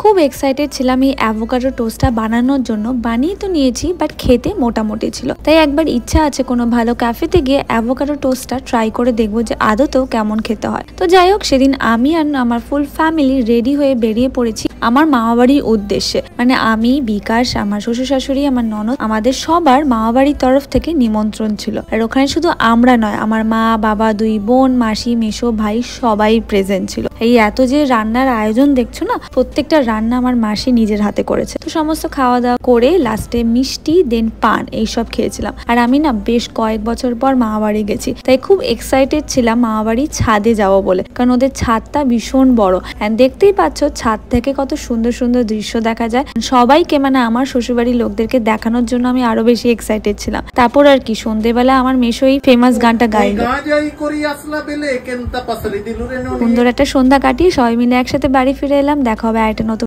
খুব এক্সাইটেড ছিলাম এই অ্যাভোকাডো টোস্টটা বানানোর জন্য। বানিয়ে তো নিয়েছি, বাট খেতে মোটামুটি ছিল। তাই একবার ইচ্ছা আছে কোনো ভালো ক্যাফেতে গিয়ে অ্যাভোকাডো টোস্টটা ট্রাই করে দেখবো যে আদতেও কেমন খেতে হয়। তো যাই হোক, সেদিন আমি আর আমার ফুল ফ্যামিলি রেডি হয়ে বেরিয়ে পড়েছি আমার মামাবাড়ির উদ্দেশ্যে। মানে আমি, বিকাশ, আমার শ্বশুর শাশুড়ি, আমার ননদ, আমাদের সবার মামাবাড়ির তরফ থেকে নিমন্ত্রণ ছিল। আর ওখানে শুধু আমরা নয়, আমার মা, বাবা, 2 বোন, মাসি, মেসো, ভাই সবাই প্রেজেন্ট ছিল। এই এত যে রান্নার আয়োজন দেখছো না, প্রত্যেকটা রান্না আমার মাসি নিজের হাতে করেছে। তো সমস্ত খাওয়া দাওয়া করে লাস্টে মিষ্টি দেন পান এইসব খেয়েছিলাম। আর আমি না বেশ কয়েক বছর পর মামাবাড়ি গেছি, তাই খুব এক্সাইটেড ছিলাম মামাবাড়ির ছাদে যাবো বলে, কারণ ওদের ছাদটা ভীষণ বড়। এন্ড দেখতেই পাচ্ছ ছাদ থেকে কত সুন্দর সুন্দর দৃশ্য দেখা যায়। সবাইকে, মানে আমার শ্বশুরবাড়ির লোকদেরকে দেখানোর জন্য আমি আরো বেশি এক্সাইটেড ছিলাম। তারপর আর কি, সন্ধ্যেবেলা আমার মেশোই ফেমাস গানটা গাইল। সুন্দর একটা সন্ধ্যা কাটিয়ে সবাই মিলে একসাথে বাড়ি ফিরে এলাম। দেখা হবে আরেকটা